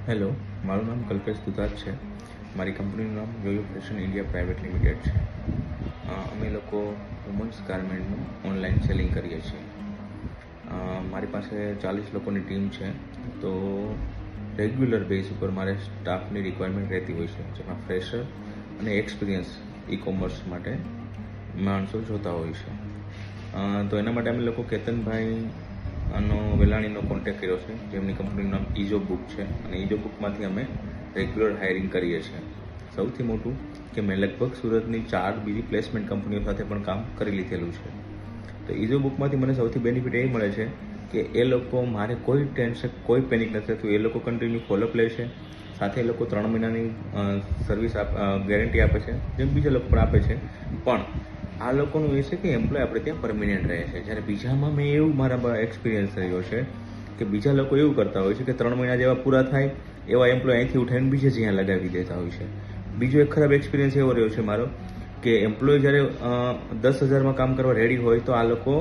Hello, મારું નામ કલ્પેશ દુધાત છે. મારી કંપનીનું નામ yoyo fashion India private limited છે. અમે લોકો વુમન્સ ગાર્મેન્ટનું ઓનલાઈન સેલિંગ કરીએ છીએ. મારી પાસે 40 લોકોની ટીમ છે. તો રેગ્યુલર બેઝ ઉપર મારે સ્ટાફની રિક્વાયરમેન્ટ રહેતી હોય છે, જેમાં ફ્રેશર અને એક્સપિરિયન્સ ઈ કોમર્સ માટે માણસો જોતા હોય છે. તો એના માટે અમે લોકો કેતનભાઈ વેલાણીનો કોન્ટેક્ટ કર્યો છે, જેમની કંપનીનું નામ ઈજો બુક છે, અને ઈજો બુકમાંથી અમે રેગ્યુલર હાયરિંગ કરીએ છીએ. સૌથી મોટું કે મેં લગભગ સુરતની 4 બીજી પ્લેસમેન્ટ કંપનીઓ સાથે પણ કામ કરી લીધેલું છે. તો ઈજો બુકમાંથી મને સૌથી બેનિફિટ એ મળે છે કે એ લોકો મારે કોઈ ટેન્શન, કોઈ પેનિક નથી થતું. એ લોકો કન્ટિન્યુ ફોલોઅપ લે છે. સાથે એ લોકો 3 મહિનાની સર્વિસ ગેરંટી આપે છે, જેમ બીજા લોકો પણ આપે છે. પણ આ લોકોનું એ છે કે એમ્પ્લોય આપણે ત્યાં પરમિનન્ટ રહે છે. જ્યારે બીજામાં મેં એવું મારા એક્સપિરિયન્સ રહ્યો છે કે બીજા લોકો એવું કરતા હોય છે કે 3 મહિના જેવા પૂરા થાય એવા એમ્પ્લોય અહીંથી ઉઠાવીને બીજે જ્યાં લગાવી દેતા હોય છે. બીજો એક ખરાબ એક્સપિરિયન્સ એવો રહ્યો છે મારો કે એમ્પ્લોય જ્યારે 10,000માં કામ કરવા રેડી હોય તો આ લોકો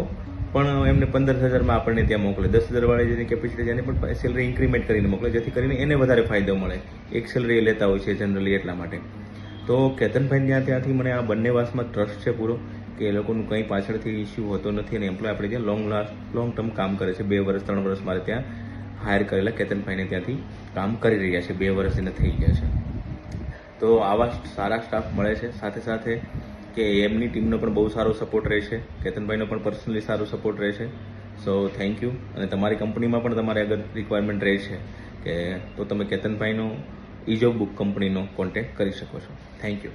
પણ એમને 15,000માં આપણને ત્યાં મોકલે. 10,000 વાળી જેની કેપેસિટી જેને પણ સેલરી ઇન્ક્રીમેન્ટ કરીને મોકલે, જેથી કરીને એને વધારે ફાયદો મળે. એક સેલરી એ લેતા હોય છે જનરલી, એટલા માટે. તો કેતનભાઈ ત્યાંથી મને આ બંને વાસમાં ટ્રસ્ટ છે પૂરો, કે એ લોકોનું કંઈ પાછળથી ઇસ્યુ હોતો નથી, અને એમ્પ્લોય આપણે ત્યાં લોંગ ટર્મ કામ કરે છે. 2 વર્ષ 3 વર્ષ મારે ત્યાં હાયર કરેલા કેતનભાઈને ત્યાંથી કામ કરી રહ્યા છે. 2 વર્ષ એને થઈ ગયા છે. તો આવા સારા સ્ટાફ મળે છે. સાથે સાથે કે એમની ટીમનો પણ બહુ સારો સપોર્ટ રહે છે. કેતનભાઈનો પણ પર્સનલી સારો સપોર્ટ રહે છે. So thank you. અને તમારી કંપનીમાં પણ તમારે અગર રિક્વાયરમેન્ટ રહે છે કે તો તમે કેતનભાઈનો ઈજો બુક કંપનીનો કોન્ટેક્ટ કરી શકો છો. Thank you.